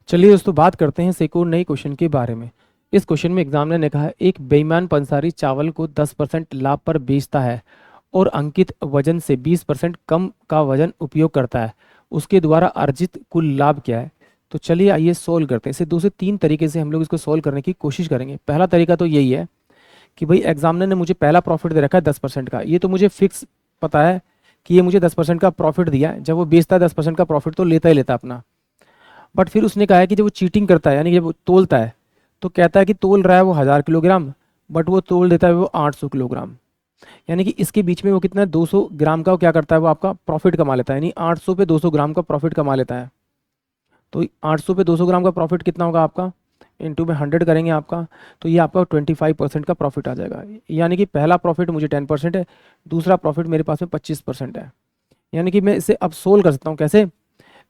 चलिए दोस्तों बात करते हैं एक और नई क्वेश्चन के बारे में। इस क्वेश्चन में एग्जामिनर ने कहा है एक बेईमान पंसारी चावल को 10% लाभ पर बेचता है और अंकित वजन से 20% कम का वजन उपयोग करता है। उसके द्वारा अर्जित कुल लाभ क्या है? तो चलिए आइए सोल्व करते हैं। इसे 2 से 3 तरीके से हम लोग इसको सोल्व करने की कोशिश करेंगे। पहला तरीका तो यही है कि भाई एग्जामिनर ने मुझे पहला प्रॉफिट दे रखा है 10% का। ये तो मुझे फिक्स पता है कि ये मुझे 10% का प्रॉफिट दिया है। जब वो बेचता है 10% का प्रॉफिट तो लेता ही लेता अपना। बट फिर उसने कहा है कि जब वो चीटिंग करता है यानी कि जब वो तोलता है तो कहता है कि तोल रहा है वो 1000 किलोग्राम, बट वो तोल देता है वो 800 किलोग्राम। यानी कि इसके बीच में वो कितना 200 ग्राम का वो क्या करता है, वो आपका प्रॉफिट कमा लेता है। यानी 800 पे 200 ग्राम का प्रॉफिट कमा लेता है। तो 800 पे 200 ग्राम का प्रॉफिट कितना होगा आपका, इंटू में 100 करेंगे आपका, तो ये आपका 25% का प्रॉफिट आ जाएगा। यानी कि पहला प्रॉफिट मुझे 10% है, दूसरा प्रॉफिट मेरे पास में 25% है। यानी कि मैं इसे अब सोल्व कर सकता हूँ कैसे,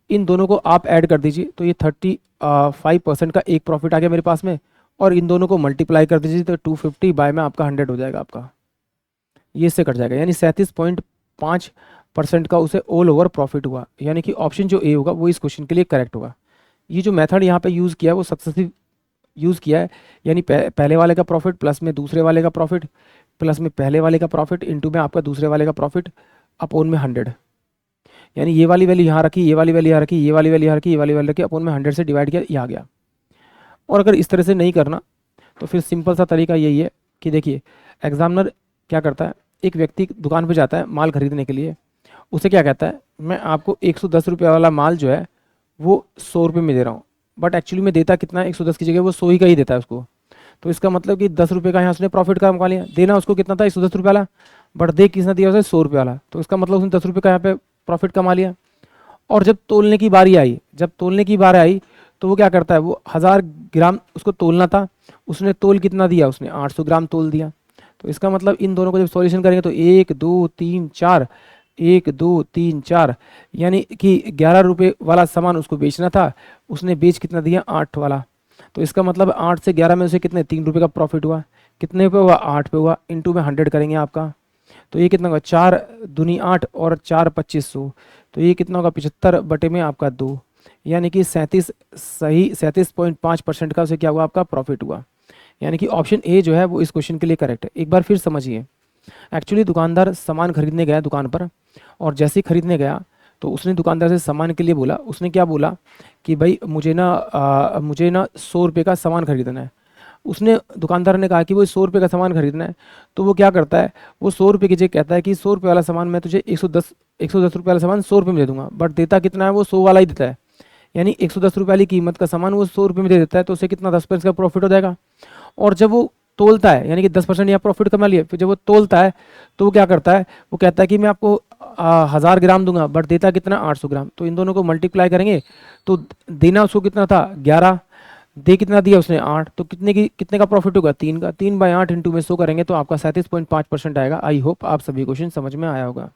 इन दोनों को आप ऐड कर दीजिए तो ये 35% का एक प्रॉफिट आ गया मेरे पास में, और इन दोनों को मल्टीप्लाई कर दीजिए तो 250 बाय में आपका 100 हो जाएगा आपका, ये इससे कट जाएगा। यानी 37.5% का उसे ऑल ओवर प्रॉफिट हुआ। यानी कि ऑप्शन जो ए होगा वो इस क्वेश्चन के लिए करेक्ट होगा। ये जो मेथड यहाँ पे यूज़ किया है वो सक्सेसफुल यूज़ किया है। यानी पहले वाले का प्रॉफिट प्लस में दूसरे वाले का प्रॉफिट प्लस में पहले वाले का प्रॉफिट इंटू में आपका दूसरे वाले का प्रॉफिट अपोन में 100। यानी ये वाली वैल्यू यहाँ रखी, ये वाली वैल्यू यहाँ रखी, ये वाली वैल्यू यहाँ रखी, ये वाली वैल्यू रखी, अपोन में 100 से डिवाइड किया, ये आ गया। और अगर इस तरह से नहीं करना तो फिर सिंपल सा तरीका यही है कि देखिए एग्जामिनर क्या करता है, एक व्यक्ति दुकान पर जाता है माल खरीदने के लिए, उसे क्या कहता है, मैं आपको 110 रुपये वाला माल जो है वो 100 रुपये में दे रहा हूँ, बट एक्चुअली में देता कितना है, 110 की जगह वो 100 ही का ही देता है उसको। तो इसका मतलब कि 10 रुपये का यहाँ उसने प्रॉफिट का कमा लिया। देना उसको कितना था, 110 रुपये वाला, बट दे कितना दिया उसे, 100 रुपये वाला। तो इसका मतलब उसने 10 रुपये का यहाँ पे प्रॉफिट कमा लिया। और जब तोलने की बारी आई, जब तोलने की बार आई तो वो क्या करता है, वो 1000 ग्राम उसको तोलना था, उसने तोल कितना दिया, उसने 800 ग्राम तोल दिया। तो इसका मतलब इन दोनों को जब सॉल्यूशन करेंगे तो 1 2 3 4, 1 2 3 4, यानी कि 11 रुपये वाला सामान उसको बेचना था, उसने बेच कितना दिया, 8 वाला। तो इसका मतलब 8 से 11 में उसे कितने 3 रुपये का प्रॉफिट हुआ। कितने पे हुआ, 8 पे हुआ, इंटू में 100 करेंगे आपका, तो ये कितना होगा, 4 दूनी 8 और 4 2500, तो ये कितना होगा 75 बटे में आपका 2। यानी कि 37 सही 37.5% का उसे क्या हुआ, आपका प्रॉफिट हुआ। यानी कि ऑप्शन ए जो है वो इस क्वेश्चन के लिए करेक्ट है। एक बार फिर समझिए, एक्चुअली दुकानदार सामान खरीदने गया दुकान पर, और जैसे ही खरीदने गया तो उसने दुकानदार से सामान के लिए बोला, उसने क्या बोला कि भाई मुझे ना 100 रुपये का सामान खरीदना है। उसने दुकानदार ने कहा कि वो 100 रुपये का सामान खरीदना है, तो वो क्या करता है, वो 100 रुपये की जगह कहता है कि 100 रुपये वाला सामान मैं तुझे 110 रुपये वाला सामान 100 रुपये में दे दूंगा, बट देता कितना है, वो 100 वाला ही देता है। यानी 110 रुपये वाली कीमत का सामान वो 100 रुपये में दे देता है, तो उसे कितना 10% का प्रॉफिट हो जाएगा। और जब वो तोलता है यानी कि 10% यहाँ प्रॉफिट कमा लिया, फिर जब वो तोलता है तो वो क्या करता है, वो कहता है कि मैं आपको 1000 ग्राम दूंगा, बट देता कितना 800 ग्राम। तो इन दोनों को मल्टीप्लाई करेंगे तो देना उसको कितना था 11, दे कितना दिया उसने 8, तो कितने का प्रॉफिट होगा 3 का, 3/8 इंटू में 100 करेंगे तो आपका 37.5% आएगा। आई होप आप सभी क्वेश्चन समझ में आया होगा।